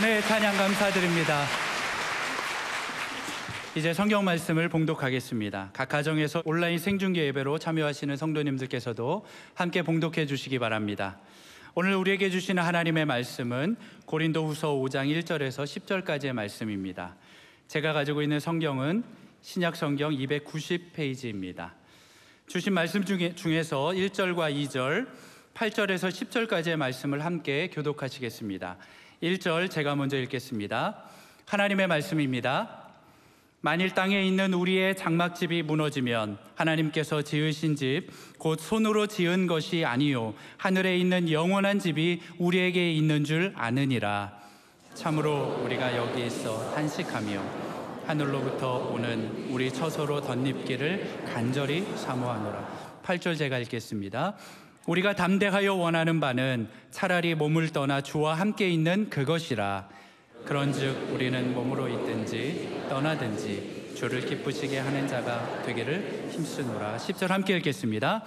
은혜의 찬양 감사드립니다. 이제 성경 말씀을 봉독하겠습니다. 각 가정에서 온라인 생중계 예배로 참여하시는 성도님들께서도 함께 봉독해 주시기 바랍니다. 오늘 우리에게 주시는 하나님의 말씀은 고린도후서 5장 1절에서 10절까지의 말씀입니다. 제가 가지고 있는 성경은 신약 성경 290페이지입니다. 주신 말씀 중에서 1절과 2절, 8절에서 10절까지의 말씀을 함께 교독하시겠습니다. 1절 제가 먼저 읽겠습니다. 하나님의 말씀입니다. 만일 땅에 있는 우리의 장막집이 무너지면 하나님께서 지으신 집, 곧 손으로 지은 것이 아니요 하늘에 있는 영원한 집이 우리에게 있는 줄 아느니라. 참으로 우리가 여기 있어 탄식하며 하늘로부터 오는 우리 처소로 덧입기를 간절히 사모하노라. 8절 제가 읽겠습니다. 우리가 담대하여 원하는 바는 차라리 몸을 떠나 주와 함께 있는 그것이라. 그런즉 우리는 몸으로 있든지 떠나든지 주를 기쁘시게 하는 자가 되기를 힘쓰노라. 10절 함께 읽겠습니다.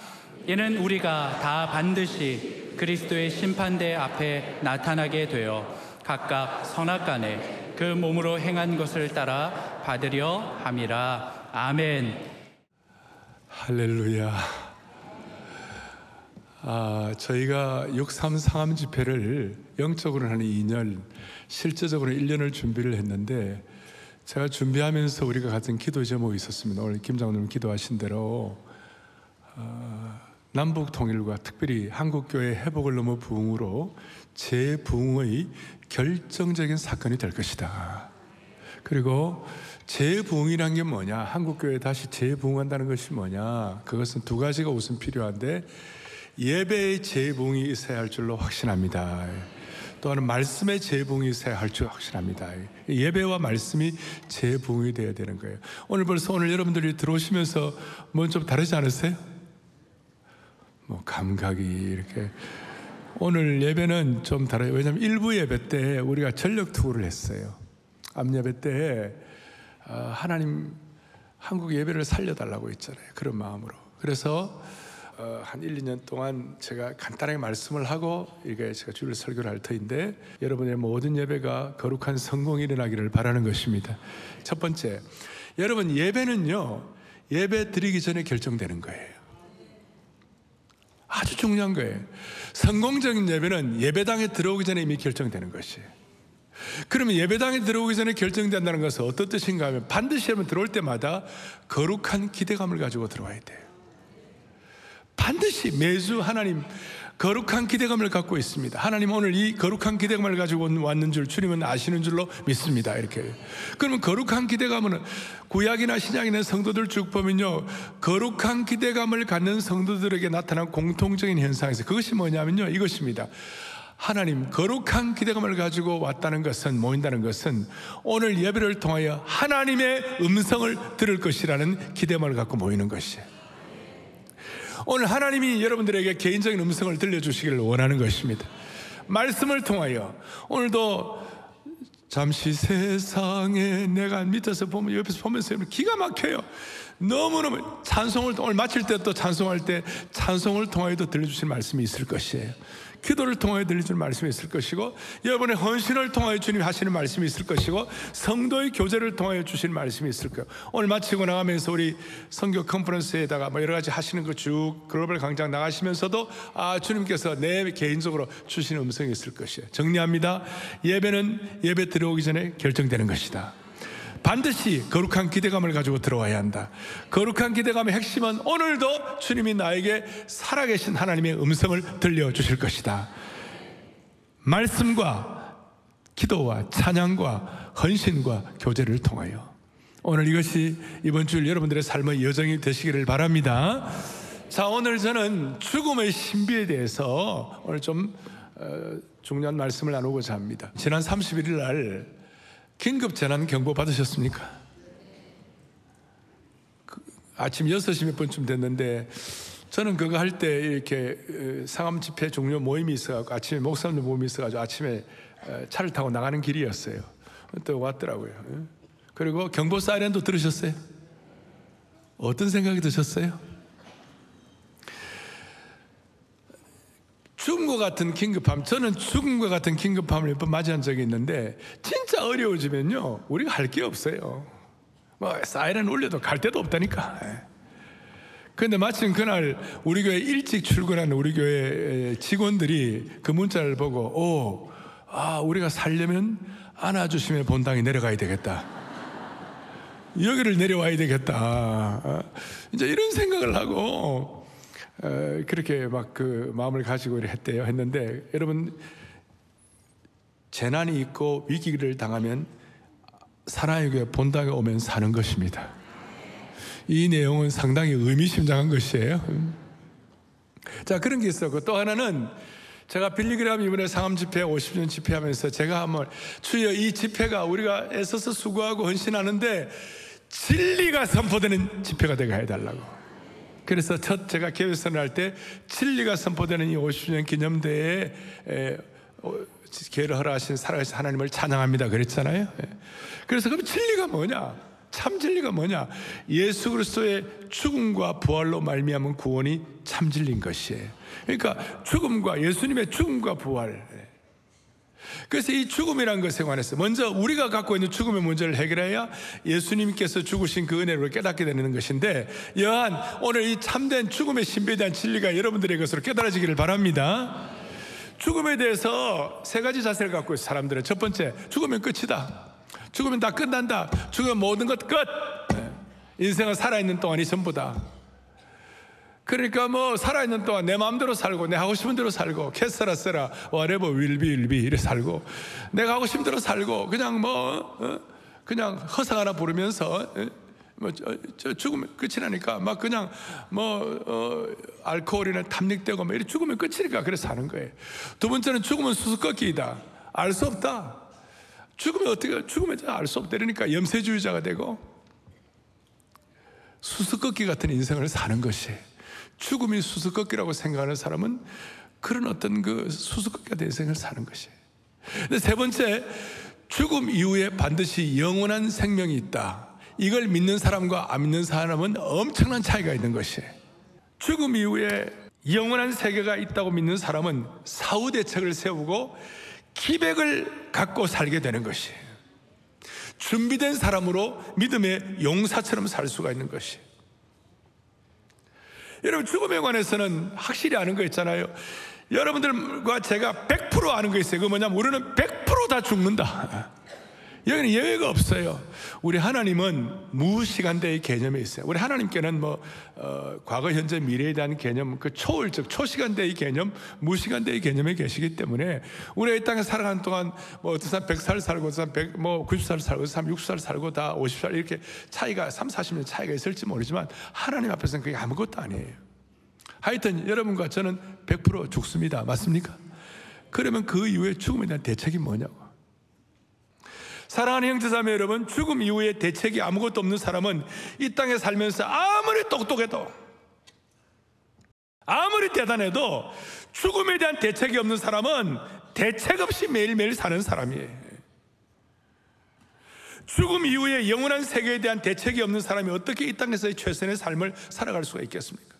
이는 우리가 다 반드시 그리스도의 심판대 앞에 나타나게 되어 각각 선악간에 그 몸으로 행한 것을 따라 받으려 함이라. 아멘. 할렐루야. 저희가 6.3 상암 집회를 영적으로는 한 2년, 실제적으로는 1년을 준비를 했는데, 제가 준비하면서 우리가 가진 기도 제목이 있었습니다. 오늘 김 장로님 기도하신 대로 남북 통일과 특별히 한국교회 회복을 넘어 부흥으로 재부흥의 결정적인 사건이 될 것이다. 그리고 재부흥이란 게 뭐냐, 한국교회 다시 재부흥한다는 것이 뭐냐, 그것은 두 가지가 우선 필요한데, 예배의 재부흥이 있어야 할 줄로 확신합니다. 또한 말씀의 재부흥이 있어야 할 줄 확신합니다. 예배와 말씀이 재부흥이 되어야 되는 거예요. 오늘 여러분들이 들어오시면서 뭐 좀 다르지 않으세요? 뭐 감각이 이렇게. 오늘 예배는 좀 다르요. 왜냐하면 일부 예배 때 우리가 전력 투구를 했어요. 앞 예배 때 하나님 한국 예배를 살려달라고 했잖아요. 그런 마음으로. 그래서 한 1, 2년 동안 제가 간단하게 말씀을 하고 이게 제가 주일 설교를 할 터인데, 여러분의 모든 예배가 거룩한 성공이 일어나기를 바라는 것입니다. 첫 번째, 여러분 예배는요, 예배 드리기 전에 결정되는 거예요. 아주 중요한 거예요. 성공적인 예배는 예배당에 들어오기 전에 이미 결정되는 것이에요. 그러면 예배당에 들어오기 전에 결정된다는 것은 어떤 뜻인가 하면, 반드시 여러분 들어올 때마다 거룩한 기대감을 가지고 들어와야 돼요. 반드시 매주 하나님 거룩한 기대감을 갖고 있습니다. 하나님 오늘 이 거룩한 기대감을 가지고 왔는 줄 주님은 아시는 줄로 믿습니다. 이렇게. 그러면 거룩한 기대감은 구약이나 신약이나 성도들 쭉 보면요, 거룩한 기대감을 갖는 성도들에게 나타난 공통적인 현상에서 그것이 뭐냐면요, 이것입니다. 하나님 거룩한 기대감을 가지고 왔다는 것은, 모인다는 것은 오늘 예배를 통하여 하나님의 음성을 들을 것이라는 기대감을 갖고 모이는 것이에요. 오늘 하나님이 여러분들에게 개인적인 음성을 들려주시기를 원하는 것입니다. 말씀을 통하여. 오늘도 잠시 세상에 내가 밑에서 보면, 옆에서 보면서 기가 막혀요. 너무너무 찬송을, 오늘 마칠 때 또 찬송할 때 찬송을 통하여도 들려주신 말씀이 있을 것이에요. 기도를 통하여 들려주는 말씀이 있을 것이고, 여러분의 헌신을 통하여 주님이 하시는 말씀이 있을 것이고, 성도의 교제를 통하여 주시는 말씀이 있을 거예요. 오늘 마치고 나가면서 우리 선교 컨퍼런스에다가 뭐 여러 가지 하시는 거 쭉 글로벌 강장 나가시면서도 주님께서 내 개인적으로 주시는 음성이 있을 것이에요. 정리합니다. 예배는 예배 들어오기 전에 결정되는 것이다. 반드시 거룩한 기대감을 가지고 들어와야 한다. 거룩한 기대감의 핵심은 오늘도 주님이 나에게 살아계신 하나님의 음성을 들려주실 것이다. 말씀과 기도와 찬양과 헌신과 교제를 통하여. 오늘 이것이 이번 주일 여러분들의 삶의 여정이 되시기를 바랍니다. 자, 오늘 저는 죽음의 신비에 대해서 오늘 좀 중요한 말씀을 나누고자 합니다. 지난 31일 날 긴급 재난 경보 받으셨습니까? 아침 6시 몇 분쯤 됐는데, 저는 그거 할 때 이렇게 상암 집회 종료 모임이 있어가지고, 아침에 목사님들 모임이 있어가지고 아침에 차를 타고 나가는 길이었어요. 또 왔더라고요. 그리고 경보 사이렌도 들으셨어요? 어떤 생각이 드셨어요? 죽은 죽음과 같은 긴급함, 저는 죽음과 같은 긴급함을 몇 번 맞이한 적이 있는데 진짜 어려워지면요 우리가 할 게 없어요. 뭐 사이렌 울려도 갈 데도 없다니까. 그런데 마침 그날 우리 교회 일찍 출근하는 우리 교회 직원들이 그 문자를 보고 우리가 살려면 안아주심의 본당에 내려가야 되겠다, 여기를 내려와야 되겠다, 이제 이런 생각을 하고 그렇게 막 그 마음을 가지고 했대요. 했는데 여러분, 재난이 있고 위기를 당하면 사랑의 교회 본당에 오면 사는 것입니다. 이 내용은 상당히 의미심장한 것이에요. 자, 그런 게 있었고, 또 하나는 제가 빌리그람 이번에 상암 집회 50년 집회하면서 제가 한번 주여, 이 집회가 우리가 애써서 수고하고 헌신하는데 진리가 선포되는 집회가 되게 해달라고. 그래서 제가 개회선을 할 때 진리가 선포되는 이 50주년 기념대회에 기회를 허락하신 살아계신 하나님을 찬양합니다 그랬잖아요. 그래서 그럼 진리가 뭐냐? 참 진리가 뭐냐? 예수 그리스도의 죽음과 부활로 말미암은 구원이 참 진리인 것이에요. 그러니까 죽음과, 예수님의 죽음과 부활. 그래서 이 죽음이라는 것에 관해서 먼저 우리가 갖고 있는 죽음의 문제를 해결해야 예수님께서 죽으신 그 은혜를 깨닫게 되는 것인데, 여한 오늘 이 참된 죽음의 신비에 대한 진리가 여러분들의 것으로 깨달아지기를 바랍니다. 죽음에 대해서 세 가지 자세를 갖고 있어요, 사람들은. 첫 번째, 죽으면 끝이다. 죽으면 다 끝난다. 죽으면 모든 것 끝. 인생은 살아있는 동안이 전부다. 그러니까 뭐 살아있는 동안 내 마음대로 살고, 내 하고 싶은 대로 살고, 캐서라 세라 whatever will be 이래 살고, 내가 하고 싶은 대로 살고, 그냥 그냥 허상 하나 부르면서 죽으면 끝이라니까 막 그냥 알코올이나 탐닉되고 이렇게 죽으면 끝이니까 그래서 사는 거예요. 두 번째는 죽으면 수수께끼이다. 알 수 없다. 죽으면 알 수 없다. 그러니까 염세주의자가 되고 수수께끼 같은 인생을 사는 것이에요. 죽음이 수수께끼라고 생각하는 사람은 그런 어떤 그 수수께끼 같은 인생을 사는 것이에요. 근데 세 번째, 죽음 이후에 반드시 영원한 생명이 있다. 이걸 믿는 사람과 안 믿는 사람은 엄청난 차이가 있는 것이에요. 죽음 이후에 영원한 세계가 있다고 믿는 사람은 사후 대책을 세우고 기백을 갖고 살게 되는 것이에요. 준비된 사람으로 믿음의 용사처럼 살 수가 있는 것이에요. 여러분, 죽음에 관해서는 확실히 아는 거 있잖아요. 여러분들과 제가 100% 아는 거 있어요. 그거 뭐냐면 우리는 100% 다 죽는다. 여기는 예외가 없어요. 우리 하나님은 무시간대의 개념에 있어요. 우리 하나님께는 과거, 현재, 미래에 대한 개념, 그 초월적 초시간대의 개념, 무시간대의 개념에 계시기 때문에 우리가 이 땅에 살아가는 동안 어떤 사람 100살 살고, 어떤 사람 90살 살고, 어떤 사람 60살 살고, 다 50살 이렇게 차이가 30-40년 차이가 있을지 모르지만 하나님 앞에서는 그게 아무것도 아니에요. 하여튼 여러분과 저는 100% 죽습니다. 맞습니까? 그러면 그 이후에 죽음에 대한 대책이 뭐냐고. 사랑하는 형제자매 여러분, 죽음 이후에 대책이 아무것도 없는 사람은 이 땅에 살면서 아무리 똑똑해도, 아무리 대단해도 죽음에 대한 대책이 없는 사람은 대책 없이 매일매일 사는 사람이에요. 죽음 이후에 영원한 세계에 대한 대책이 없는 사람이 어떻게 이 땅에서의 최선의 삶을 살아갈 수가 있겠습니까?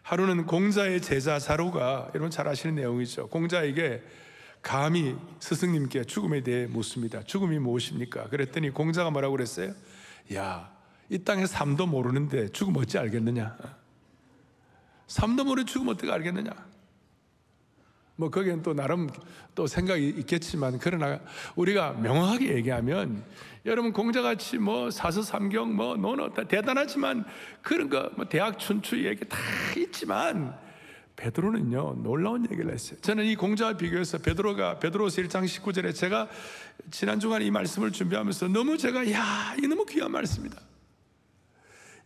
하루는 공자의 제자 자로가, 여러분 잘 아시는 내용이죠. 공자에게 감히 스승님께 죽음에 대해 묻습니다. 죽음이 무엇입니까? 그랬더니 공자가 뭐라고 그랬어요? 야, 이 땅에 삶도 모르는데 죽음 어찌 알겠느냐? 삶도 모르는 죽음 어떻게 알겠느냐? 거기엔 또 나름 또 생각이 있겠지만, 그러나 우리가 명확하게 얘기하면, 여러분 공자같이 사서삼경 너는 대단하지만 그런 거 대학 춘추 얘기 다 있지만 베드로는요 놀라운 얘기를 했어요. 저는 이 공자와 비교해서 베드로서 1장 19절에 제가 지난 주간에 이 말씀을 준비하면서 너무 이게 너무 귀한 말씀이다.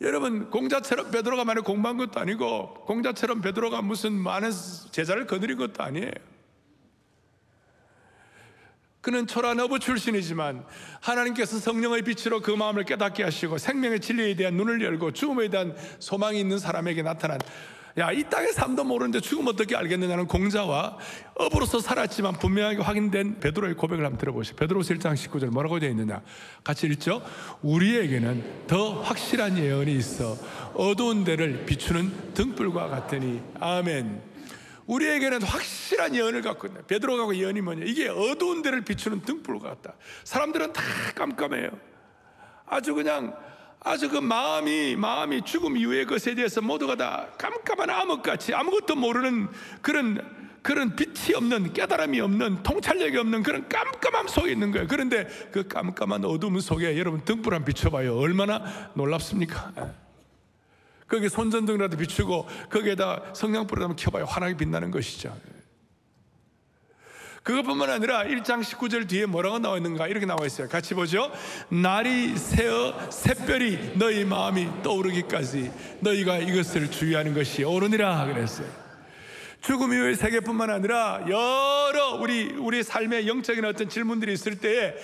여러분, 공자처럼 베드로가 많이 공부한 것도 아니고, 공자처럼 베드로가 무슨 많은 제자를 거느린 것도 아니에요. 그는 초라한 어부 출신이지만 하나님께서 성령의 빛으로 그 마음을 깨닫게 하시고 생명의 진리에 대한 눈을 열고 죽음에 대한 소망이 있는 사람에게 나타난, 이 땅의 삶도 모르는데 죽음 어떻게 알겠느냐는 공자와 어부로서 살았지만 분명하게 확인된 베드로의 고백을 한번 들어보시죠. 베드로서 1장 19절 뭐라고 되어 있느냐, 같이 읽죠. 우리에게는 더 확실한 예언이 있어 어두운 데를 비추는 등불과 같으니. 아멘. 우리에게는 확실한 예언을 갖고 있네. 베드로가 갖고 예언이 뭐냐? 이게 어두운 데를 비추는 등불 같다. 사람들은 다 깜깜해요. 아주 그 마음이 죽음 이후의 것에 대해서 모두가 다 깜깜한 암흑같이 아무것도 모르는 그런 빛이 없는, 깨달음이 없는, 통찰력이 없는 그런 깜깜함 속에 있는 거예요. 그런데 그 깜깜한 어둠 속에 여러분 등불 한번 비춰봐요. 얼마나 놀랍습니까? 거기 손전등이라도 비추고 거기에다 성냥불을 한번 켜봐요. 환하게 빛나는 것이죠. 그것뿐만 아니라 1장 19절 뒤에 뭐라고 나와 있는가? 이렇게 나와 있어요. 같이 보죠. 날이 새어 샛별이 너희 마음이 떠오르기까지 너희가 이것을 주의하는 것이 옳으니라 그랬어요. 죽음 이후의 세계뿐만 아니라 여러 우리 삶의 영적인 어떤 질문들이 있을 때에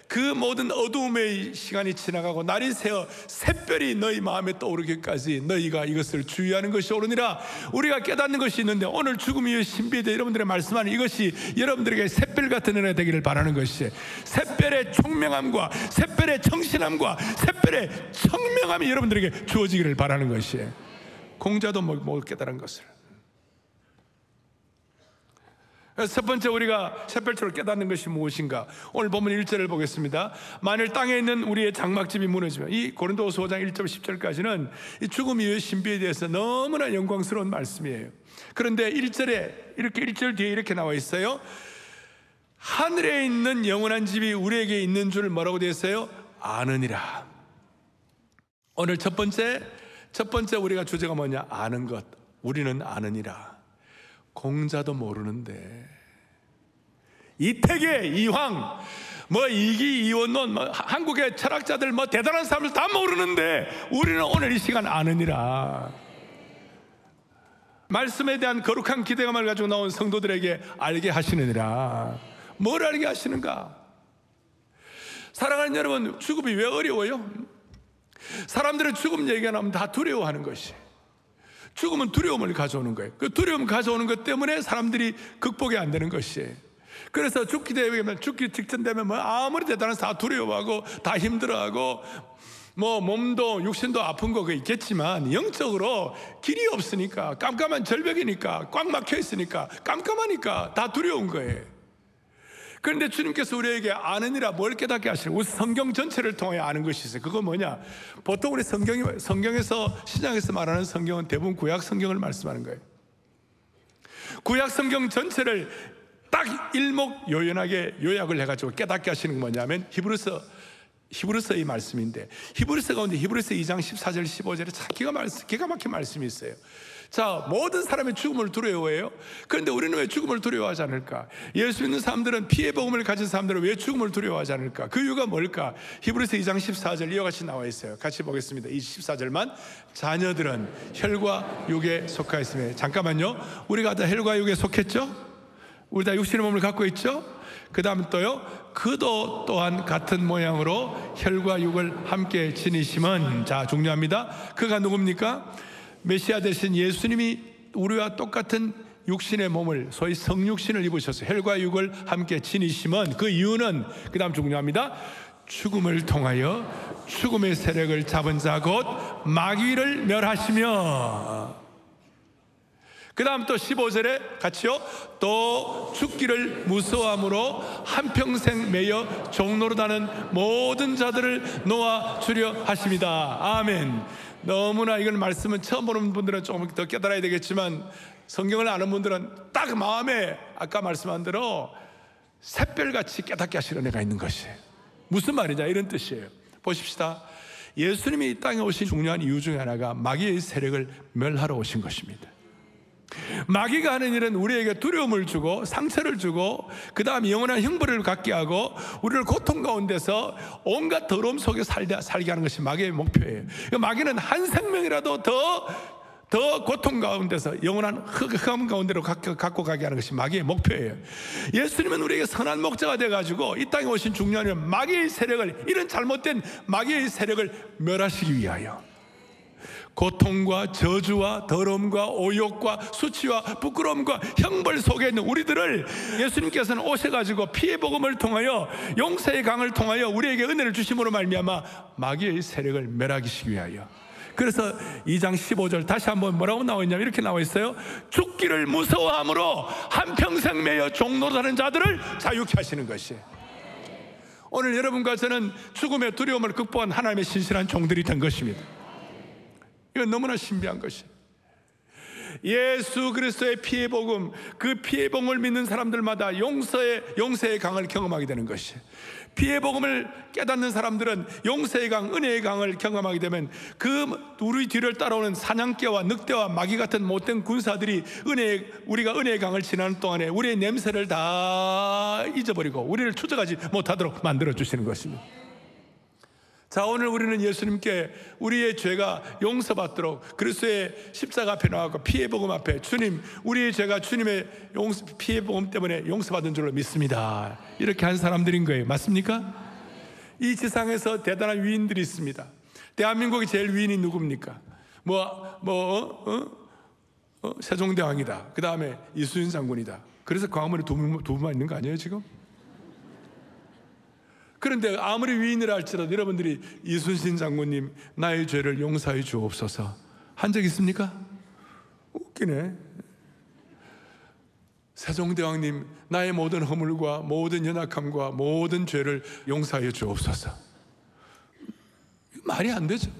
그 모든 어두움의 시간이 지나가고 날이 새어 샛별이 너희 마음에 떠오르기까지 너희가 이것을 주의하는 것이 옳으니라. 우리가 깨닫는 것이 있는데 오늘 죽음 이후의 신비에 대해 여러분들의 말씀하는 이것이 여러분들에게 샛별 같은 은혜 되기를 바라는 것이에요. 샛별의 총명함과 샛별의 정신함과 샛별의 청명함이 여러분들에게 주어지기를 바라는 것이에요. 공자도 못 깨달은 것을. 첫 번째 우리가 샛별처럼 깨닫는 것이 무엇인가? 오늘 본문 1절을 보겠습니다. 만일 땅에 있는 우리의 장막집이 무너지면, 이 고린도후서 5장 1절 10절까지는 이 죽음 이후의 신비에 대해서 너무나 영광스러운 말씀이에요. 그런데 1절에 이렇게 1절 뒤에 이렇게 나와 있어요. 하늘에 있는 영원한 집이 우리에게 있는 줄 뭐라고 되어 있어요? 아느니라. 오늘 첫 번째 우리가 주제가 뭐냐? 아는 것. 우리는 아느니라. 공자도 모르는데, 이태계, 이황, 이기, 이원론, 한국의 철학자들, 대단한 사람들 다 모르는데 우리는 오늘 이 시간 아느니라. 말씀에 대한 거룩한 기대감을 가지고 나온 성도들에게 알게 하시느니라. 뭘 알게 하시는가? 사랑하는 여러분, 죽음이 왜 어려워요? 사람들은 죽음 얘기가 나오면 다 두려워하는 것이. 죽음은 두려움을 가져오는 거예요. 그 두려움 가져오는 것 때문에 사람들이 극복이 안 되는 것이에요. 그래서 죽기 직전 되면 아무리 대단한 다 두려워하고 다 힘들어하고 몸도 육신도 아픈 거 있겠지만 영적으로 길이 없으니까, 깜깜한 절벽이니까, 꽉 막혀 있으니까, 깜깜하니까 다 두려운 거예요. 그런데 주님께서 우리에게 아느니라 뭘 깨닫게 하시는, 우리 성경 전체를 통해 아는 것이 있어요. 그건 뭐냐? 보통 우리 성경에서, 신약에서 말하는 성경은 대부분 구약 성경을 말씀하는 거예요. 구약 성경 전체를 딱 일목요연하게 요약을 해가지고 깨닫게 하시는 건 뭐냐면 히브리서의 말씀인데, 히브리서 가운데 히브리서 2장 14절 15절에 참 기가 막힌 말씀이 있어요. 자, 모든 사람이 죽음을 두려워해요. 그런데 우리는 왜 죽음을 두려워하지 않을까? 예수 믿는 사람들은, 피의 복음을 가진 사람들은 왜 죽음을 두려워하지 않을까? 그 이유가 뭘까? 히브리서 2장 14절 이와 같이 나와 있어요. 같이 보겠습니다. 이 14절만. 자녀들은 혈과 육에 속하였으며. 잠깐만요. 우리가 다 혈과 육에 속했죠? 우리 다 육신의 몸을 갖고 있죠? 그 다음 또요, 그도 또한 같은 모양으로 혈과 육을 함께 지니심은, 자, 중요합니다. 그가 누굽니까? 메시아 되신 예수님이 우리와 똑같은 육신의 몸을, 소위 성육신을 입으셔서 혈과 육을 함께 지니심은, 그 이유는, 그 다음 중요합니다. 죽음을 통하여 죽음의 세력을 잡은 자 곧 마귀를 멸하시며, 그 다음 또 15절에 같이요, 또 죽기를 무서워함으로 한평생 매여 종노릇하는 모든 자들을 놓아주려 하십니다. 아멘. 너무나 이건 말씀은 처음 보는 분들은 조금 더 깨달아야 되겠지만, 성경을 아는 분들은 딱 마음에 아까 말씀한 대로 샛별같이 깨닫게 하시는 은혜가 있는 것이에요. 무슨 말이냐, 이런 뜻이에요. 보십시다. 예수님이 이 땅에 오신 중요한 이유 중에 하나가 마귀의 세력을 멸하러 오신 것입니다. 마귀가 하는 일은 우리에게 두려움을 주고 상처를 주고 그 다음 영원한 형벌을 갖게 하고 우리를 고통 가운데서 온갖 더러움 속에 살게 하는 것이 마귀의 목표예요. 마귀는 한 생명이라도 더 고통 가운데서 영원한 흑암 가운데로 갖고 가게 하는 것이 마귀의 목표예요. 예수님은 우리에게 선한 목자가 되어가지고 이 땅에 오신 중요한 일은 마귀의 세력을, 이런 잘못된 마귀의 세력을 멸하시기 위하여 고통과 저주와 더러움과 오욕과 수치와 부끄러움과 형벌 속에 있는 우리들을 예수님께서는 오셔가지고 피의 복음을 통하여 용서의 강을 통하여 우리에게 은혜를 주심으로 말미암아 마귀의 세력을 멸하시기 위하여, 그래서 2장 15절 다시 한번 뭐라고 나와 있냐면 이렇게 나와 있어요. 죽기를 무서워함으로 한평생 매여 종노릇하는 자들을 자유케 하시는 것이. 오늘 여러분과 저는 죽음의 두려움을 극복한 하나님의 신실한 종들이 된 것입니다. 이건 너무나 신비한 것이에요. 예수 그리스도의 피의 복음, 그 피의 복음을 믿는 사람들마다 용서의 강을 경험하게 되는 것이에요. 피의 복음을 깨닫는 사람들은 용서의 강, 은혜의 강을 경험하게 되면 우리 뒤를 따라오는 사냥개와 늑대와 마귀 같은 못된 군사들이 우리가 은혜의 강을 지나는 동안에 우리의 냄새를 다 잊어버리고 우리를 추적하지 못하도록 만들어 주시는 것입니다. 자, 오늘 우리는 예수님께 우리의 죄가 용서받도록 그리스도의 십자가 앞에 나와서 피의 복음 앞에 주님, 우리의 죄가 주님의 피의 복음 때문에 용서받은 줄로 믿습니다. 이렇게 한 사람들인 거예요. 맞습니까? 이 지상에서 대단한 위인들이 있습니다. 대한민국의 제일 위인이 누굽니까? 세종대왕이다. 그 다음에 이순신 장군이다. 그래서 광화문에 두 분만 있는 거 아니에요 지금? 그런데 아무리 위인이라 할지라도 여러분들이 이순신 장군님 나의 죄를 용서해 주옵소서 한 적 있습니까? 웃기네. 세종대왕님 나의 모든 허물과 모든 연약함과 모든 죄를 용서해 주옵소서. 말이 안 되죠.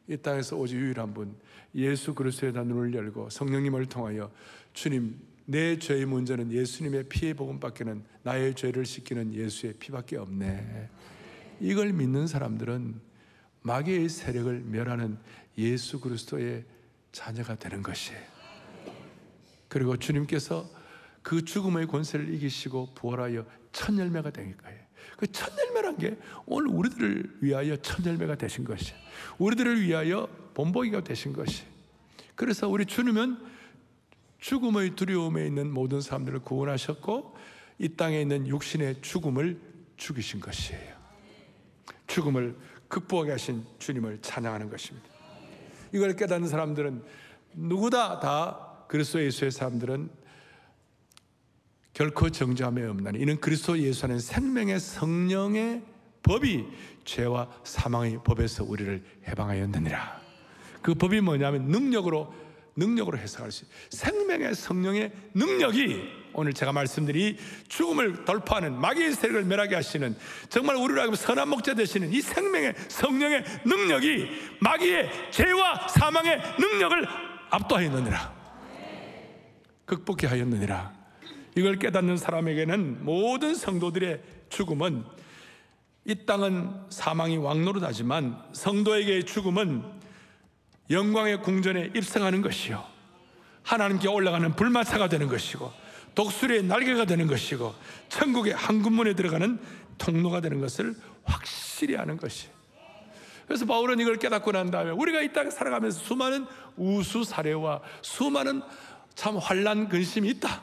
이 땅에서 오직 유일한 분 예수 그리스도에다 눈을 열고 성령님을 통하여 주님, 내 죄의 문제는 예수님의 피의 복음밖에는 나의 죄를 씻기는 예수의 피밖에 없네. 이걸 믿는 사람들은 마귀의 세력을 멸하는 예수 그리스도의 자녀가 되는 것이에요. 그리고 주님께서 그 죽음의 권세를 이기시고 부활하여 첫 열매가 된 거예요. 그 첫 열매란 게 오늘 우리들을 위하여 첫 열매가 되신 것이에요. 우리들을 위하여 본보기가 되신 것이에요. 그래서 우리 주님은 죽음의 두려움에 있는 모든 사람들을 구원하셨고 이 땅에 있는 육신의 죽음을 죽이신 것이에요. 죽음을 극복하게 하신 주님을 찬양하는 것입니다. 이걸 깨닫는 사람들은 누구다 다 그리스도 예수의 사람들은 결코 정죄함에 없나니 이는 그리스도 예수 안에 생명의 성령의 법이 죄와 사망의 법에서 우리를 해방하였느니라. 그 법이 뭐냐면 능력으로 해석할 수 있어요. 생명의 성령의 능력이 오늘 제가 말씀드린 죽음을 돌파하는 마귀의 세력을 멸하게 하시는 정말 우리로 하여금 선한 목자 되시는 이 생명의 성령의 능력이 마귀의 죄와 사망의 능력을 압도하였느니라. 극복해 하였느니라. 이걸 깨닫는 사람에게는 모든 성도들의 죽음은 이 땅은 사망이 왕노릇하지만 성도에게의 죽음은 영광의 궁전에 입성하는 것이요 하나님께 올라가는 불마차가 되는 것이고 독수리의 날개가 되는 것이고 천국의 항군문에 들어가는 통로가 되는 것을 확실히 아는 것이에요. 그래서 바울은 이걸 깨닫고 난 다음에 우리가 이 땅에 살아가면서 수많은 우수 사례와 수많은 참 환난 근심이 있다.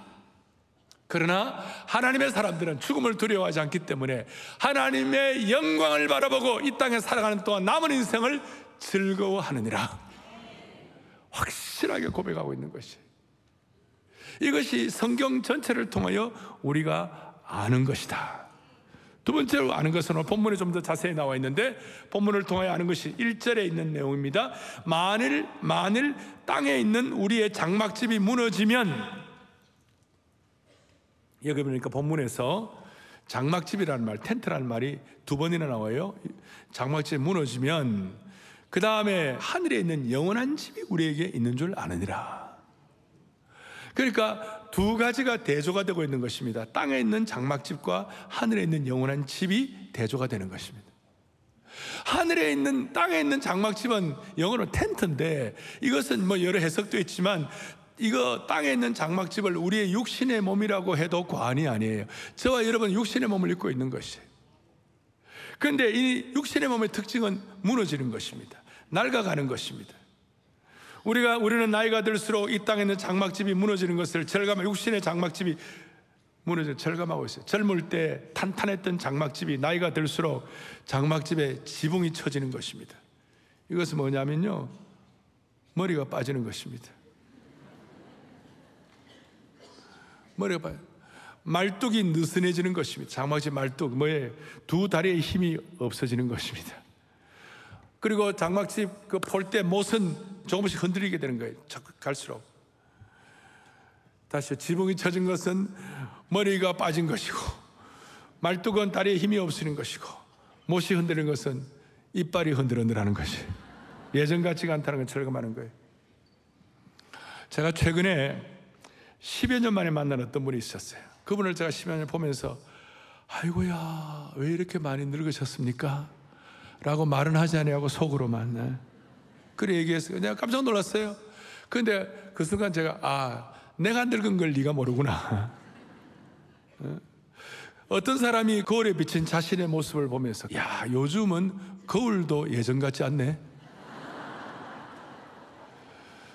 그러나 하나님의 사람들은 죽음을 두려워하지 않기 때문에 하나님의 영광을 바라보고 이 땅에 살아가는 동안 남은 인생을 즐거워하느니라 확실하게 고백하고 있는 것이에요. 이것이 성경 전체를 통하여 우리가 아는 것이다. 두 번째로 아는 것은 본문에 좀 더 자세히 나와 있는데 본문을 통하여 아는 것이 1절에 있는 내용입니다. 만일 땅에 있는 우리의 장막집이 무너지면, 여기 보니까 본문에서 장막집이라는 말, 텐트라는 말이 두 번이나 나와요. 장막집이 무너지면 그 다음에 하늘에 있는 영원한 집이 우리에게 있는 줄 아느니라. 그러니까 두 가지가 대조가 되고 있는 것입니다. 땅에 있는 장막집과 하늘에 있는 영원한 집이 대조가 되는 것입니다. 하늘에 있는, 땅에 있는 장막집은 영어로 텐트인데 이것은 뭐 여러 해석도 있지만 이거 땅에 있는 장막집을 우리의 육신의 몸이라고 해도 과언이 아니에요. 저와 여러분 육신의 몸을 입고 있는 것이에요. 그런데 이 육신의 몸의 특징은 무너지는 것입니다. 낡아가는 것입니다. 우리는 나이가 들수록 이 땅에 있는 장막집이 무너지는 것을 육신의 장막집이 절감하고 있어요. 젊을 때 탄탄했던 장막집이 나이가 들수록 장막집에 지붕이 쳐지는 것입니다. 이것은 뭐냐면요, 머리가 빠지는 것입니다. 머리가 빠져. 말뚝이 느슨해지는 것입니다. 장막집 말뚝, 두 다리의 힘이 없어지는 것입니다. 그리고 장막집 그 폴 때 못은 조금씩 흔들리게 되는 거예요. 자꾸 갈수록. 다시 지붕이 쳐진 것은 머리가 빠진 것이고, 말뚝은 다리에 힘이 없으는 것이고, 못이 흔들리는 것은 이빨이 흔들흔들하는 것이 예전 같지가 않다는 걸 철거하는 거예요. 제가 최근에 10여 년 만에 만난 어떤 분이 있었어요. 그분을 제가 10여 년 보면서 아이고야 왜 이렇게 많이 늙으셨습니까? 라고 말은 하지 않냐고 속으로만 그래 얘기했어요. 내가 깜짝 놀랐어요. 그런데 그 순간 제가 내가 늙은 걸 네가 모르구나. 어떤 사람이 거울에 비친 자신의 모습을 보면서 야 요즘은 거울도 예전 같지 않네.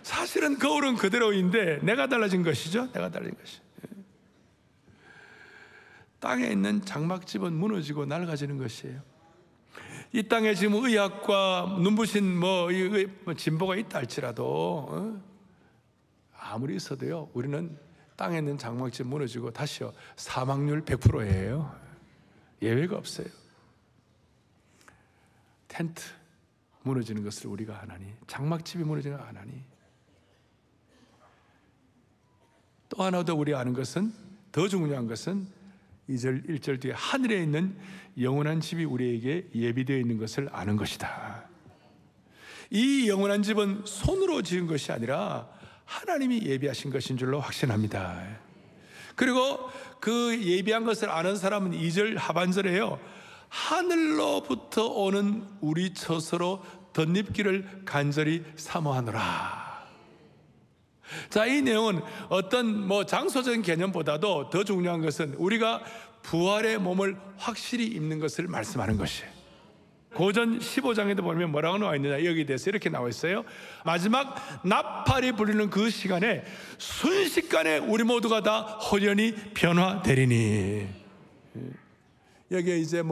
사실은 거울은 그대로인데 내가 달라진 것이죠. 내가 달라진 것이. 땅에 있는 장막집은 무너지고 낡아지는 것이에요. 이 땅에 지금 의학과 눈부신 진보가 있다 할지라도 아무리 있어도요 우리는 땅에 있는 장막집 무너지고 다시요 사망률 100%예요. 예외가 없어요. 텐트 무너지는 것을 우리가 안 하니, 장막집이 무너지는 걸 안 하니, 또 하나 더 우리가 아는 것은, 더 중요한 것은 2절 1절 뒤에 하늘에 있는 영원한 집이 우리에게 예비되어 있는 것을 아는 것이다. 이 영원한 집은 손으로 지은 것이 아니라 하나님이 예비하신 것인 줄로 확신합니다. 그리고 그 예비한 것을 아는 사람은 2절 하반절에요 하늘로부터 오는 우리 처소로 덧입기를 간절히 사모하노라. 자, 이 내용은 어떤 장소적인 개념보다도 더 중요한 것은 우리가 부활의 몸을 확실히 입는 것을 말씀하는 것이에요. 고전 15장에도 보면 뭐라고 나와 있느냐, 여기에 대해서 이렇게 나와 있어요. 마지막 나팔이 불리는 그 시간에 순식간에 우리 모두가 다 홀연히 변화되리니. 여기에 이제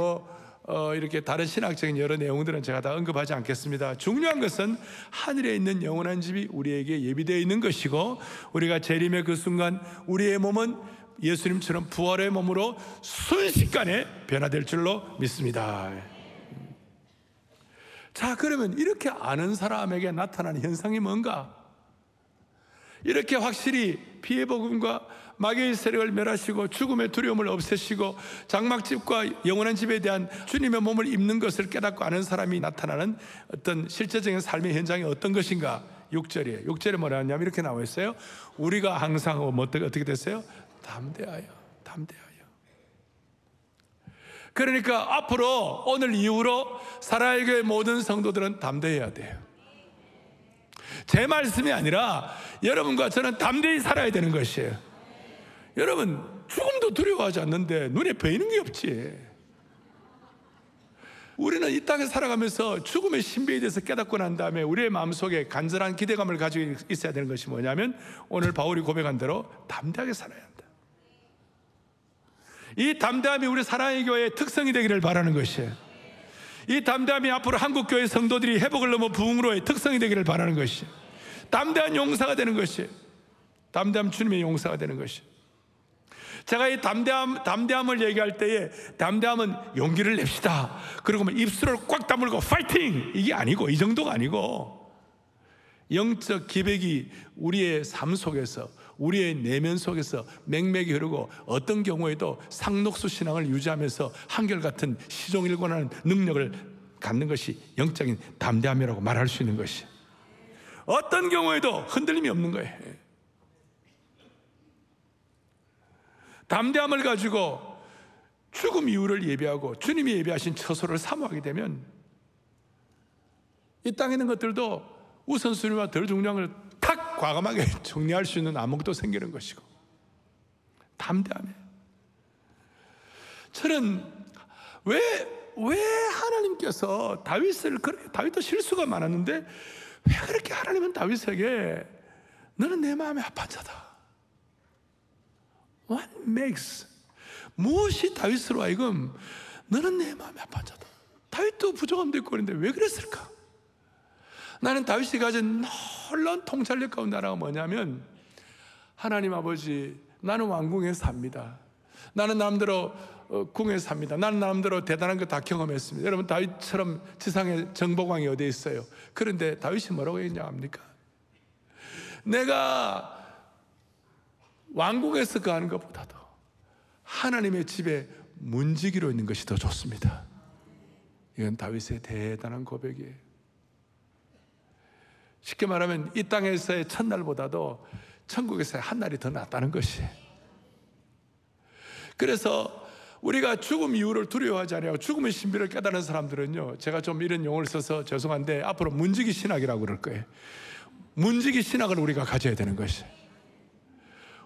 이렇게 다른 신학적인 여러 내용들은 제가 다 언급하지 않겠습니다. 중요한 것은 하늘에 있는 영원한 집이 우리에게 예비되어 있는 것이고, 우리가 재림의 그 순간 우리의 몸은 예수님처럼 부활의 몸으로 순식간에 변화될 줄로 믿습니다. 자, 그러면 이렇게 아는 사람에게 나타나는 현상이 뭔가? 이렇게 확실히 피의 복음과 마귀의 세력을 멸하시고 죽음의 두려움을 없애시고 장막집과 영원한 집에 대한 주님의 몸을 입는 것을 깨닫고 아는 사람이 나타나는 어떤 실제적인 삶의 현장이 어떤 것인가? 6절이에요. 6절에 뭐라 하냐면 이렇게 나와 있어요. 우리가 항상 어떻게 됐어요? 담대하여. 그러니까 앞으로 오늘 이후로 살아야 될 모든 성도들은 담대해야 돼요. 제 말씀이 아니라 여러분과 저는 담대히 살아야 되는 것이에요. 여러분, 죽음도 두려워하지 않는데 눈에 보이는 게 없지. 우리는 이 땅에 살아가면서 죽음의 신비에 대해서 깨닫고 난 다음에 우리의 마음속에 간절한 기대감을 가지고 있어야 되는 것이 뭐냐면 오늘 바울이 고백한 대로 담대하게 살아야 한다. 이 담대함이 우리 사랑의 교회의 특성이 되기를 바라는 것이에요. 이 담대함이 앞으로 한국교회 성도들이 회복을 넘어 부흥으로의 특성이 되기를 바라는 것이에요. 담대한 용사가 되는 것이에요. 담대함 주님의 용사가 되는 것이에요. 제가 이 담대함을 얘기할 때에 담대함은 용기를 냅시다, 그리고 입술을 꽉 다물고 파이팅, 이게 아니고, 이 정도가 아니고, 영적 기백이 우리의 삶 속에서, 우리의 내면 속에서 맹맥이 흐르고 어떤 경우에도 상록수 신앙을 유지하면서 한결같은 시종일관하는 능력을 갖는 것이 영적인 담대함이라고 말할 수 있는 것이, 어떤 경우에도 흔들림이 없는 거예요. 담대함을 가지고 죽음 이후를 예비하고 주님이 예비하신 처소를 사모하게 되면 이 땅에 있는 것들도 우선순위와 덜 중요한 걸 탁 과감하게 정리할 수 있는 안목도 생기는 것이고, 담대함에 저는 왜 하나님께서 다윗도 실수가 많았는데 왜 그렇게 하나님은 다윗에게 너는 내 마음에 합한 자다, What makes, 무엇이 다윗으로 하여금 너는 내 마음에 합한 자다. 다윗도 부족함도 있고 그런데 왜 그랬을까? 나는 다윗이 가진 놀라운 통찰력 가운데 하나가 뭐냐면, 하나님 아버지, 나는 왕궁에 삽니다. 나는 남대로 궁에 삽니다. 나는 나름대로 대단한 거 다 경험했습니다. 여러분, 다윗처럼 지상의 정복왕이 어디 있어요? 그런데 다윗이 뭐라고 얘기합니까? 내가 왕궁에서 거하는 것보다도 하나님의 집에 문지기로 있는 것이 더 좋습니다. 이건 다윗의 대단한 고백이에요. 쉽게 말하면 이 땅에서의 첫날보다도 천국에서의 한날이 더 낫다는 것이에요. 그래서 우리가 죽음 이후를 두려워하지 않아요. 죽음의 신비를 깨달은 사람들은요, 제가 좀 이런 용어를 써서 죄송한데 앞으로 문지기 신학이라고 그럴 거예요. 문지기 신학을 우리가 가져야 되는 것이에요.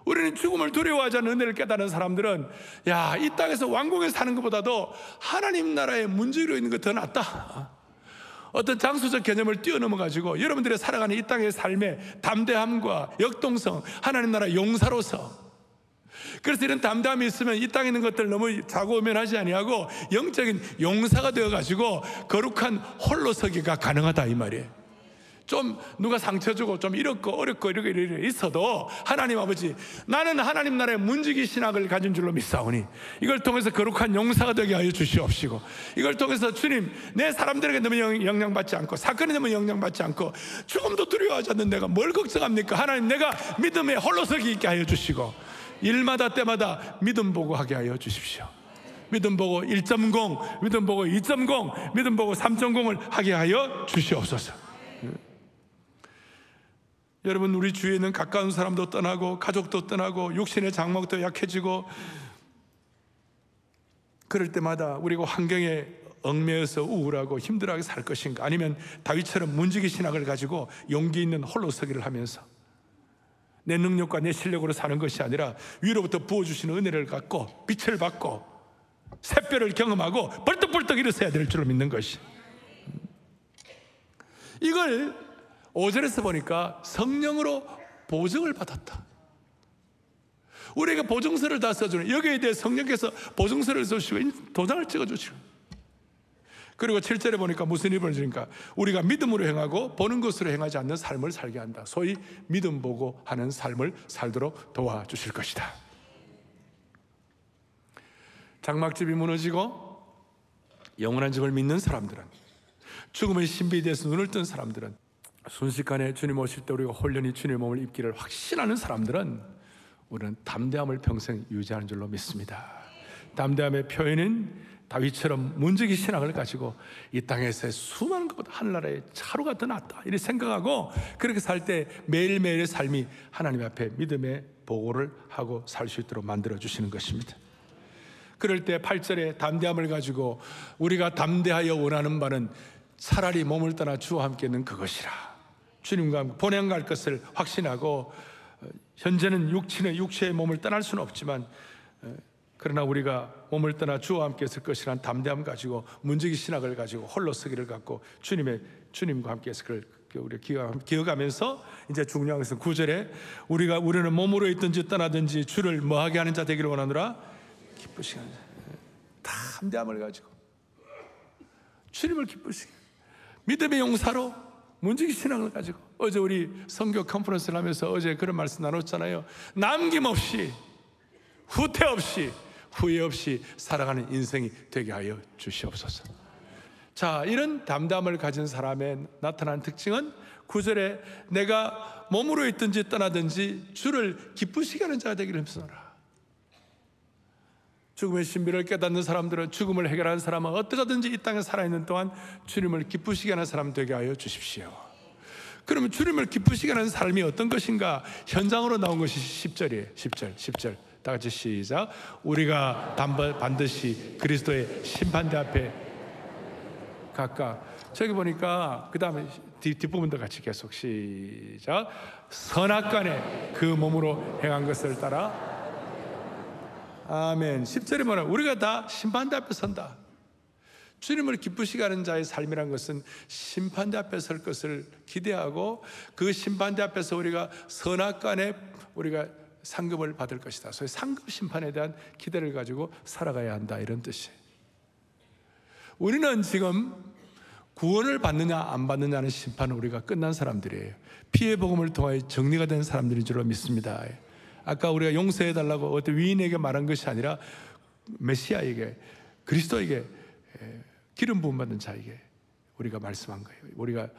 우리는 죽음을 두려워하지 않는 은혜를 깨달은 사람들은 야, 이 땅에서 왕궁에 사는 것보다도 하나님 나라의 문지기로 있는 것 더 낫다. 어떤 장소적 개념을 뛰어넘어 가지고 여러분들의 살아가는 이 땅의 삶의 담대함과 역동성, 하나님 나라 용사로서, 그래서 이런 담대함이 있으면 이 땅에 있는 것들 너무 자고우면하지 아니하고 영적인 용사가 되어가지고 거룩한 홀로 서기가 가능하다 이 말이에요. 좀 누가 상처 주고 좀 이렇고 어렵고 이렇게 있어도 하나님 아버지, 나는 하나님 나라의 문지기 신학을 가진 줄로 믿사오니 이걸 통해서 거룩한 용사가 되게 하여 주시옵시고, 이걸 통해서 주님, 내 사람들에게 너무 영향받지 않고 사건에 너무 영향받지 않고 죽음도 두려워하지 않는 내가 뭘 걱정합니까? 하나님, 내가 믿음에 홀로 서기 있게 하여 주시고 일마다 때마다 믿음 보고 하게 하여 주십시오. 믿음 보고 1.0, 믿음 보고 2.0, 믿음 보고 3.0을 하게 하여 주시옵소서. 여러분, 우리 주위에 있는 가까운 사람도 떠나고 가족도 떠나고 육신의 장막도 약해지고 그럴 때마다 우리가 환경에 얽매여서 우울하고 힘들어하게 살 것인가, 아니면 다윗처럼 문지기 신학을 가지고 용기 있는 홀로서기를 하면서 내 능력과 내 실력으로 사는 것이 아니라 위로부터 부어주시는 은혜를 갖고 빛을 받고 샛별을 경험하고 벌떡벌떡 일어서야 될 줄로 믿는 것이, 이걸 5절에서 보니까 성령으로 보증을 받았다. 우리에게 보증서를 다 써주는, 여기에 대해 성령께서 보증서를 써주시고 도장을 찍어주시고, 그리고 7절에 보니까 무슨 일을 벌어지니까 우리가 믿음으로 행하고 보는 것으로 행하지 않는 삶을 살게 한다. 소위 믿음 보고 하는 삶을 살도록 도와주실 것이다. 장막집이 무너지고 영원한 집을 믿는 사람들은, 죽음의 신비에 대해서 눈을 뜬 사람들은, 순식간에 주님 오실 때 우리가 홀연히 주님의 몸을 입기를 확신하는 사람들은 우리는 담대함을 평생 유지하는 줄로 믿습니다. 담대함의 표현은 다윗처럼 문지기 신학을 가지고 이 땅에서의 수많은 것보다 하늘나라의 차로가 더 낫다 이렇게 생각하고, 그렇게 살 때 매일매일의 삶이 하나님 앞에 믿음의 보고를 하고 살 수 있도록 만들어 주시는 것입니다. 그럴 때 8절에 담대함을 가지고 우리가 담대하여 원하는 바는 차라리 몸을 떠나 주와 함께 있는 그것이라. 주님과 함께 본향 갈 것을 확신하고, 현재는 육체의 몸을 떠날 수는 없지만 그러나 우리가 몸을 떠나 주와 함께 있을 것이라는 담대함 가지고 문지기 신학을 가지고 홀로 서기를 갖고 주님과 함께 있을 걸 우리 기억하면서, 이제 중요한 것은 9절에 우리는 몸으로 있든지 떠나든지 주를 뭐하게 하는 자 되기를 원하노라. 기쁘시게 하는 자. 담대함을 가지고 주님을 기쁘시게, 믿음의 용사로 문지기 신앙을 가지고, 어제 우리 선교 컨퍼런스를 하면서 어제 그런 말씀 나눴잖아요. 남김없이, 후퇴 없이, 후회 없이 살아가는 인생이 되게 하여 주시옵소서. 자, 이런 담담을 가진 사람의 나타난 특징은 9절에 내가 몸으로 있든지 떠나든지 주를 기쁘시게 하는 자가 되기를 힘쓰노라. 죽음의 신비를 깨닫는 사람들은, 죽음을 해결하는 사람은 어떻게든지 이 땅에 살아있는 동안 주님을 기쁘시게 하는 사람 되게 하여 주십시오. 그러면 주님을 기쁘시게 하는 삶이 어떤 것인가? 현장으로 나온 것이 10절이에요. 10절 다 같이 시작. 우리가 반드시 그리스도의 심판대 앞에 각각, 저기 보니까 그 다음에 뒷부분도 같이 계속 시작. 선악간에 그 몸으로 행한 것을 따라. 아멘. 10절에 뭐라? 우리가 다 심판대 앞에 선다. 주님을 기쁘시게 하는 자의 삶이란 것은 심판대 앞에 설 것을 기대하고, 그 심판대 앞에서 우리가 선악간에 우리가 상급을 받을 것이다. 소위 상급 심판에 대한 기대를 가지고 살아가야 한다, 이런 뜻이에요. 우리는 지금 구원을 받느냐 안 받느냐는 심판은 우리가 끝난 사람들이에요. 피해 복음을 통하여 정리가 된 사람들인 줄로 믿습니다. 아까 우리가 용서해달라고 어떤 위인에게 말한 것이 아니라 메시아에게, 그리스도에게 기름 부음 받은 자에게 우리가 말씀한 거예요. 우리가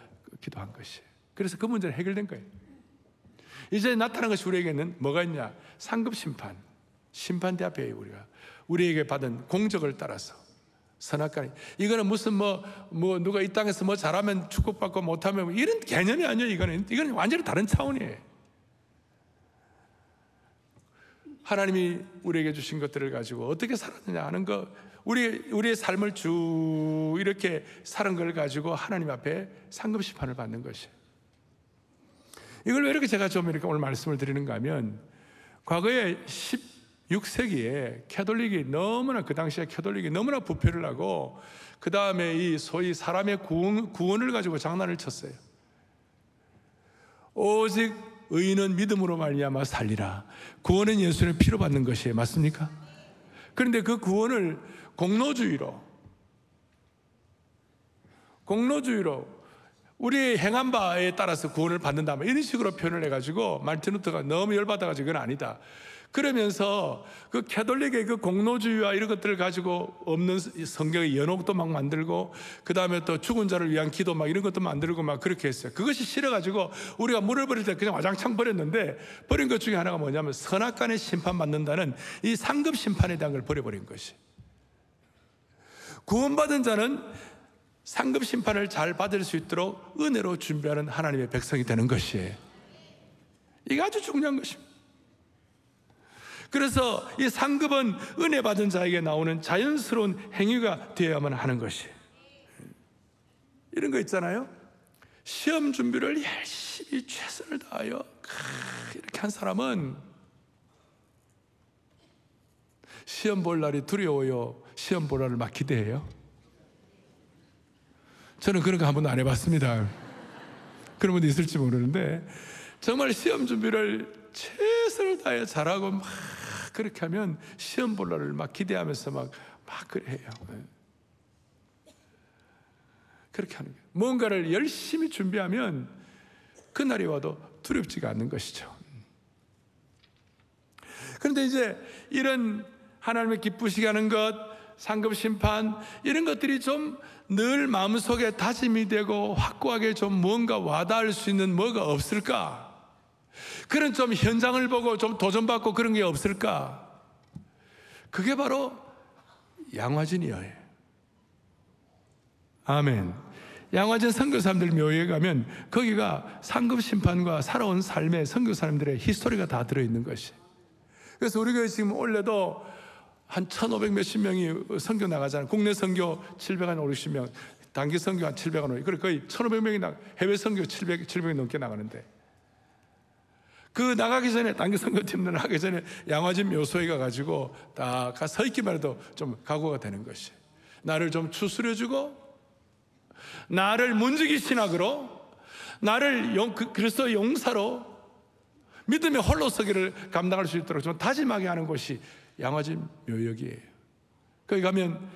기도한 것이. 그래서 그 문제는 해결된 거예요. 이제 나타난 것이 우리에게는 뭐가 있냐? 상급 심판, 심판대 앞에 우리에게 받은 공적을 따라서 선악간이, 이거는 무슨 누가 이 땅에서 뭐 잘하면 축복받고 못하면 이런 개념이 아니에요. 이거는 완전히 다른 차원이에요. 하나님이 우리에게 주신 것들을 가지고 어떻게 살았느냐 하는 거, 우리의 삶을 쭉 이렇게 사는 걸 가지고 하나님 앞에 상급 심판을 받는 것이에요. 이걸 왜 이렇게 제가 좀 이렇게 오늘 말씀을 드리는가 하면, 과거에 16세기에 캐톨릭이 너무나, 그 당시에 캐톨릭이 너무나 부패를 하고, 그 다음에 이 소위 사람의 구원을 가지고 장난을 쳤어요. 오직 의인은 믿음으로 말미암아 살리라. 구원은 예수의 피로 받는 것이에요. 맞습니까? 그런데 그 구원을 공로주의로 우리의 행한 바에 따라서 구원을 받는다, 이런 식으로 표현을 해가지고 마르틴 루터가 너무 열받아가지고 이건 아니다. 그러면서 그 캐톨릭의 그 공로주의와 이런 것들을 가지고 없는 성경의 연옥도 막 만들고, 그 다음에 또 죽은 자를 위한 기도 막 이런 것도 만들고 막 그렇게 했어요. 그것이 싫어가지고 우리가 물을 버릴 때 그냥 와장창 버렸는데, 버린 것 중에 하나가 뭐냐면 선악간에 심판받는다는 이 상급 심판에 대한 걸 버려버린 것이. 구원받은 자는 상급 심판을 잘 받을 수 있도록 은혜로 준비하는 하나님의 백성이 되는 것이에요. 이게 아주 중요한 것입니다. 그래서 이 상급은 은혜 받은 자에게 나오는 자연스러운 행위가 되어야만 하는 것이에요. 이런 거 있잖아요. 시험 준비를 열심히 최선을 다하여 이렇게 한 사람은 시험 볼 날이 두려워요? 시험 볼 날을 막 기대해요? 저는 그런 거 한 번도 안 해봤습니다. 그런 분도 있을지 모르는데, 정말 시험 준비를 최선을 다해 잘하고 막 그렇게 하면 시험 볼 날을 막 기대하면서 막 그래 해요. 그렇게 하는 거예요. 뭔가를 열심히 준비하면 그날이 와도 두렵지가 않는 것이죠. 그런데 이제 이런 하나님의 기쁘시게 하는 것, 상급 심판, 이런 것들이 좀 늘 마음속에 다짐이 되고 확고하게 좀 뭔가 와닿을 수 있는 뭐가 없을까? 그런 좀 현장을 보고 좀 도전받고 그런 게 없을까? 그게 바로 양화진이에요. 아멘. 양화진 선교사님들 묘에 가면 거기가 상급 심판과 살아온 삶의 선교사님들의 히스토리가 다 들어있는 것이. 그래서 우리 교회 지금 올해도 한 1,500 몇십 명이 선교 나가잖아요. 국내 선교 750명, 단기 선교 한 700원, 그래 거의 1,500명이 해외 선교 700이 넘게 나가는데, 그 나가기 전에, 단기 선교팀들 나가기 전에 양화진 묘소에 가가지고 딱 서 있기만 해도 좀 각오가 되는 것이. 나를 좀 추스려주고, 나를 문지기 신학으로, 나를 그리스도 용사로 믿음의 홀로 서기를 감당할 수 있도록 좀 다짐하게 하는 곳이 양화진 묘역이에요. 거기 가면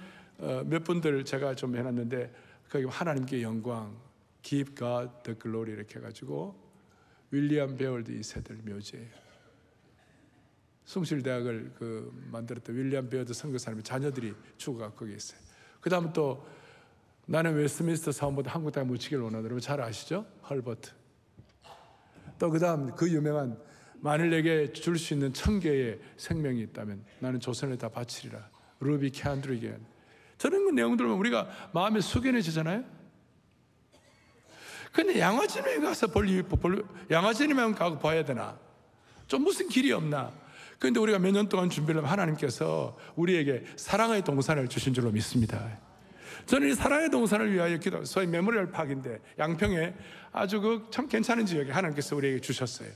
몇 분들 제가 좀 해놨는데, 거기 하나님께 영광, Give God the glory 이렇게 해가지고 윌리엄 베월드 2세들 묘지예요. 숭실대학을 만들었던 윌리엄 베월드 선교사님의 자녀들이 주가 거기 있어요. 그 다음 또 나는 웨스트민스터 사원보다 한국 땅에 묻히기를 원하는, 여러분 잘 아시죠? 헐버트. 또 그 다음 그 유명한 만일 내게 줄 수 있는 1000개의 생명이 있다면 나는 조선에 다 바치리라, 루비 캔드리겐. 저런 그 내용들 보면 우리가 마음에 숙연해지잖아요. 근데 양화진에 가서 양화진에만 가고 봐야 되나? 좀 무슨 길이 없나? 그런데 우리가 몇 년 동안 준비를 하면 하나님께서 우리에게 사랑의 동산을 주신 줄로 믿습니다. 저는 이 사랑의 동산을 위하여 기도, 소위 메모리얼 파크인데 양평에 아주 참 괜찮은 지역에 하나님께서 우리에게 주셨어요.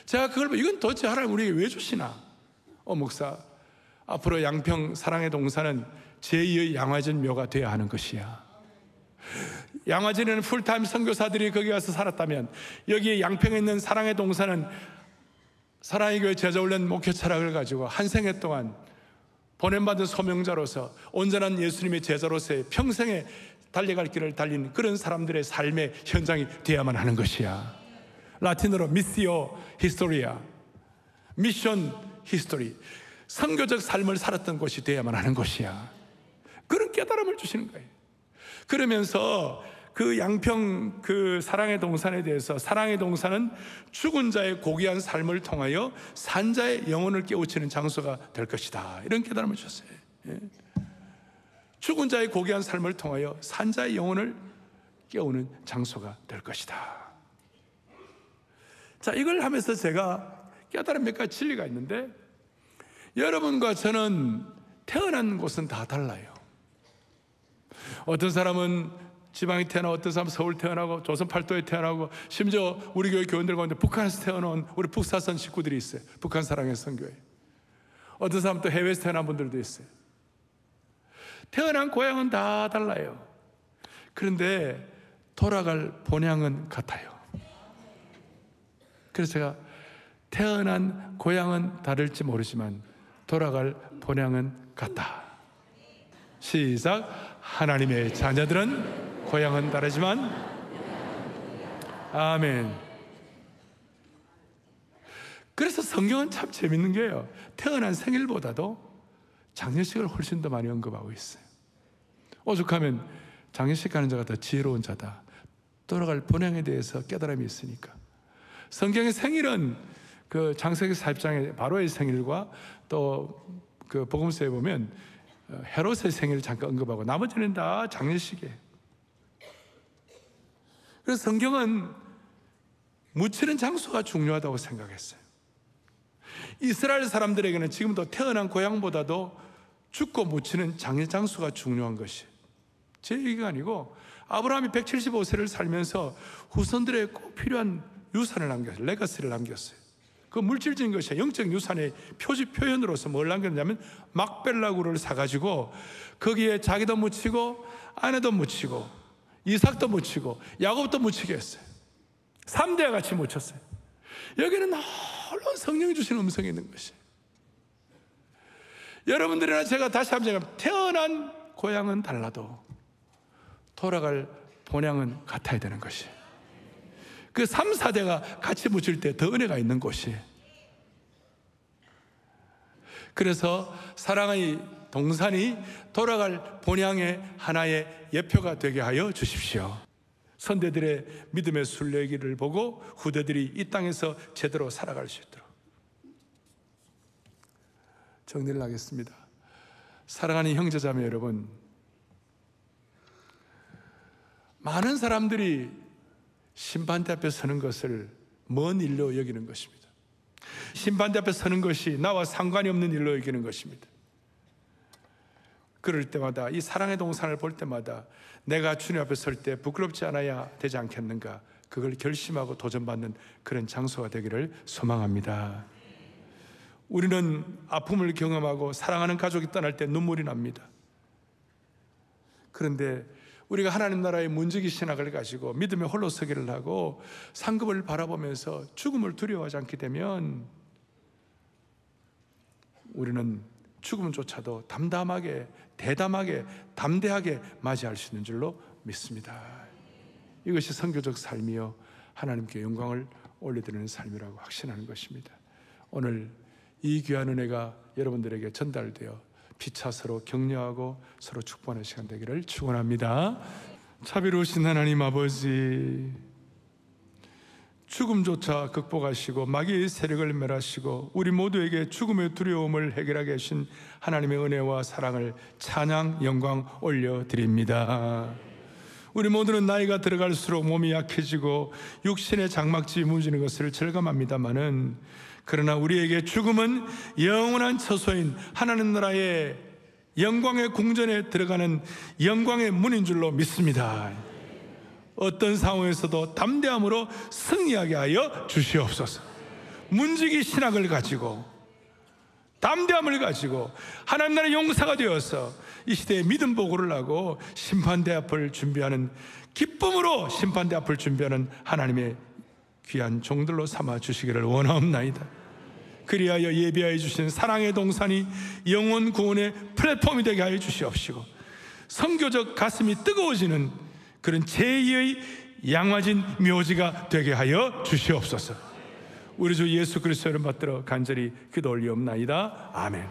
제가 그걸 보고 이건 도대체 하나님 우리에게 왜 주시나? 목사, 앞으로 양평 사랑의 동산은 제2의 양화진 묘가 되어야 하는 것이야. 양화진에는 풀타임 선교사들이 거기 가서 살았다면, 여기 양평에 있는 사랑의 동산은 사랑의 교회 제자훈련 목회 철학을 가지고 한 생애 동안 보냄받은 소명자로서 온전한 예수님의 제자로서의 평생에 달려갈 길을 달린 그런 사람들의 삶의 현장이 되어야만 하는 것이야. 라틴어로 미시오 히스토리아, 미션 히스토리. 선교적 삶을 살았던 곳이 되어야만 하는 곳이야. 그런 깨달음을 주시는 거예요. 그러면서 그 양평 그 사랑의 동산에 대해서, 사랑의 동산은 죽은 자의 고귀한 삶을 통하여 산자의 영혼을 깨우치는 장소가 될 것이다, 이런 깨달음을 주셨어요. 예. 죽은 자의 고귀한 삶을 통하여 산자의 영혼을 깨우는 장소가 될 것이다. 자, 이걸 하면서 제가 깨달은 몇 가지 진리가 있는데, 여러분과 저는 태어난 곳은 다 달라요. 어떤 사람은 지방에 태어나고, 어떤 사람은 서울 태어나고, 조선 팔도에 태어나고, 심지어 우리 교회 교인들 가운데 북한에서 태어난 우리 북사선 식구들이 있어요. 북한 사랑의 선교회. 어떤 사람은 또 해외에서 태어난 분들도 있어요. 태어난 고향은 다 달라요. 그런데 돌아갈 본향은 같아요. 그래서 제가 태어난 고향은 다를지 모르지만 돌아갈 본향은 같다. 시작. 하나님의 자녀들은 고향은 다르지만, 아멘. 그래서 성경은 참 재밌는 게요, 태어난 생일보다도 장례식을 훨씬 더 많이 언급하고 있어요. 오죽하면 장례식 가는 자가 더 지혜로운 자다, 돌아갈 본향에 대해서 깨달음이 있으니까. 성경의 생일은 그 창세기 40장의 바로의 생일과 또 그 복음서에 보면 헤롯의 생일을 잠깐 언급하고 나머지는 다 장례식이에요. 그래서 성경은 묻히는 장소가 중요하다고 생각했어요. 이스라엘 사람들에게는 지금도 태어난 고향보다도 죽고 묻히는 장례 장소가 중요한 것이, 제 얘기가 아니고 아브라함이 175세를 살면서 후손들에게 꼭 필요한 유산을 남겼어요. 레거시를 남겼어요. 그 물질적인 것이 영적 유산의 표현으로서 뭘 남겼냐면 막벨라구를 사가지고 거기에 자기도 묻히고 아내도 묻히고 이삭도 묻히고 야곱도 묻히게 했어요. 3대와 같이 묻혔어요. 여기는 놀라운 성령이 주시는 음성이 있는 것이에요. 여러분들이나 제가 다시 한번 제가 태어난 고향은 달라도 돌아갈 본향은 같아야 되는 것이에요. 그 3, 4대가 같이 묻힐 때 더 은혜가 있는 곳이에요. 그래서 사랑의 동산이 돌아갈 본향의 하나의 예표가 되게 하여 주십시오. 선대들의 믿음의 순례기를 보고 후대들이 이 땅에서 제대로 살아갈 수 있도록. 정리를 하겠습니다. 사랑하는 형제자매 여러분, 많은 사람들이 심판대 앞에 서는 것을 먼 일로 여기는 것입니다. 심판대 앞에 서는 것이 나와 상관이 없는 일로 여기는 것입니다. 그럴 때마다, 이 사랑의 동산을 볼 때마다 내가 주님 앞에 설 때 부끄럽지 않아야 되지 않겠는가, 그걸 결심하고 도전받는 그런 장소가 되기를 소망합니다. 우리는 아픔을 경험하고 사랑하는 가족이 떠날 때 눈물이 납니다. 그런데 우리가 하나님 나라의 문지기 신학을 가지고 믿음의 홀로서기를 하고 상급을 바라보면서 죽음을 두려워하지 않게 되면 우리는 죽음조차도 담담하게, 대담하게, 담대하게 맞이할 수 있는 줄로 믿습니다. 이것이 선교적 삶이요 하나님께 영광을 올려드리는 삶이라고 확신하는 것입니다. 오늘 이 귀한 은혜가 여러분들에게 전달되어 피차 서로 격려하고 서로 축복하는 시간 되기를 축원합니다. 자비로우신 하나님 아버지, 죽음조차 극복하시고 마귀의 세력을 멸하시고 우리 모두에게 죽음의 두려움을 해결하게 하신 하나님의 은혜와 사랑을 찬양, 영광 올려드립니다. 우리 모두는 나이가 들어갈수록 몸이 약해지고 육신의 장막집이 무너지는 것을 절감합니다마는, 그러나 우리에게 죽음은 영원한 처소인 하나님 나라의 영광의 궁전에 들어가는 영광의 문인 줄로 믿습니다. 어떤 상황에서도 담대함으로 승리하게 하여 주시옵소서. 문지기 신학을 가지고, 담대함을 가지고 하나님 나라의 용사가 되어서 이 시대에 믿음 보고를 하고 심판대 앞을 준비하는, 기쁨으로 심판대 앞을 준비하는 하나님의 귀한 종들로 삼아 주시기를 원하옵나이다. 그리하여 예비하여 주신 사랑의 동산이 영혼 구원의 플랫폼이 되게 하여 주시옵시고, 선교적 가슴이 뜨거워지는 그런 제2의 양화진 묘지가 되게 하여 주시옵소서. 우리 주 예수 그리스도를 받들어 간절히 기도 올리옵나이다. 아멘.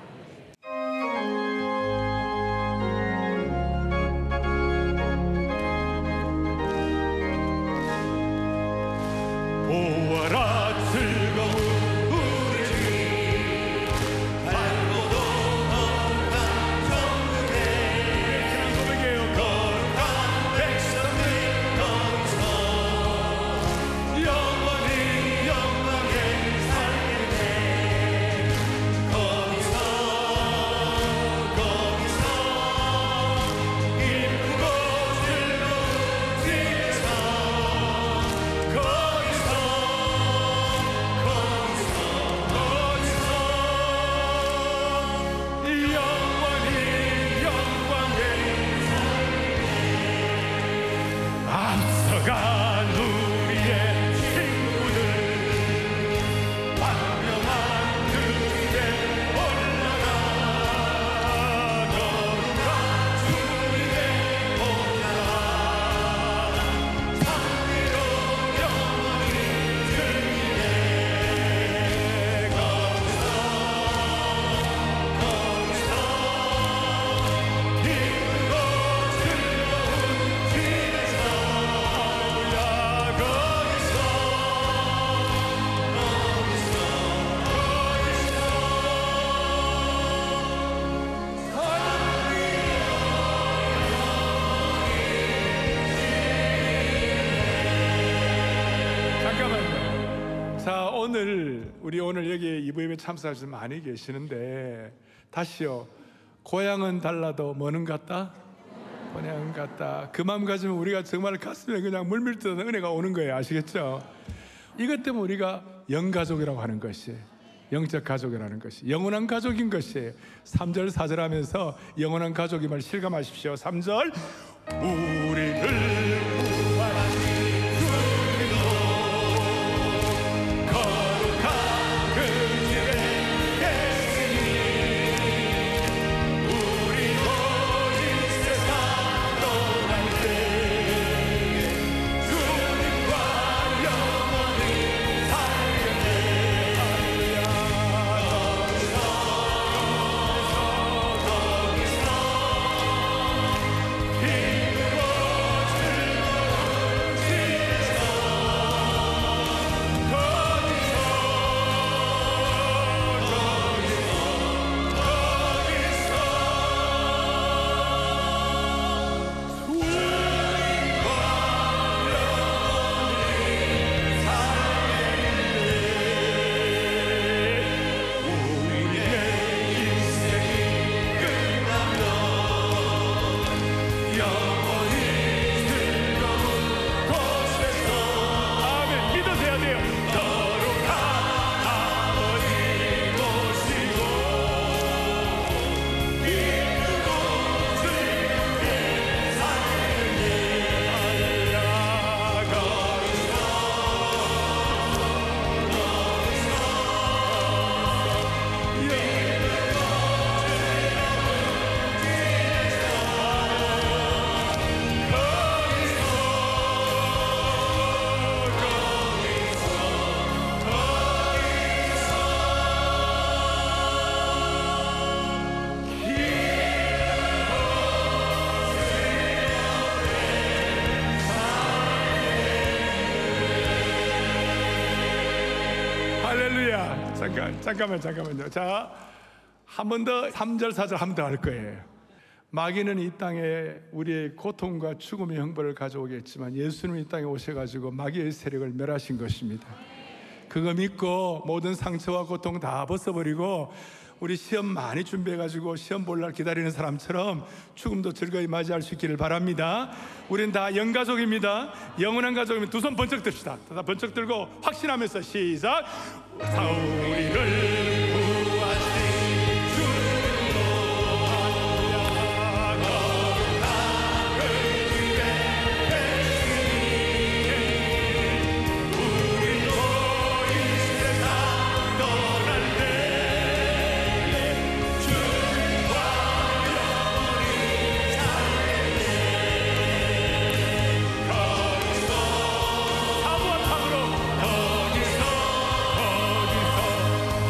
우리 오늘 여기 이부 예배 참석하시는 많이 계시는데 다시요. 고향은 달라도 뭐는 같다? 고향은 같다. 그 마음 가지면 우리가 정말 가슴에 그냥 물밀 듯한 은혜가 오는 거예요. 아시겠죠? 이것 때문에 우리가 영가족이라고 하는 것이, 영적 가족이라는 것이 영원한 가족인 것이에요. 3절 4절 하면서 영원한 가족임을 실감하십시오. 3절 우리를 할렐루야. 잠깐만요. 자, 한 번 더 3절 4절 한 번 더 할 거예요. 마귀는 이 땅에 우리의 고통과 죽음의 형벌을 가져오겠지만 예수님은 이 땅에 오셔가지고 마귀의 세력을 멸하신 것입니다. 그거 믿고 모든 상처와 고통 다 벗어버리고 우리 시험 많이 준비해가지고 시험 볼 날 기다리는 사람처럼 죽음도 즐거이 맞이할 수 있기를 바랍니다. 우린 다 영가족입니다. 영원한 가족이면 두 손 번쩍 듭시다. 다 번쩍 들고 확신하면서 시작. 우리를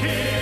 길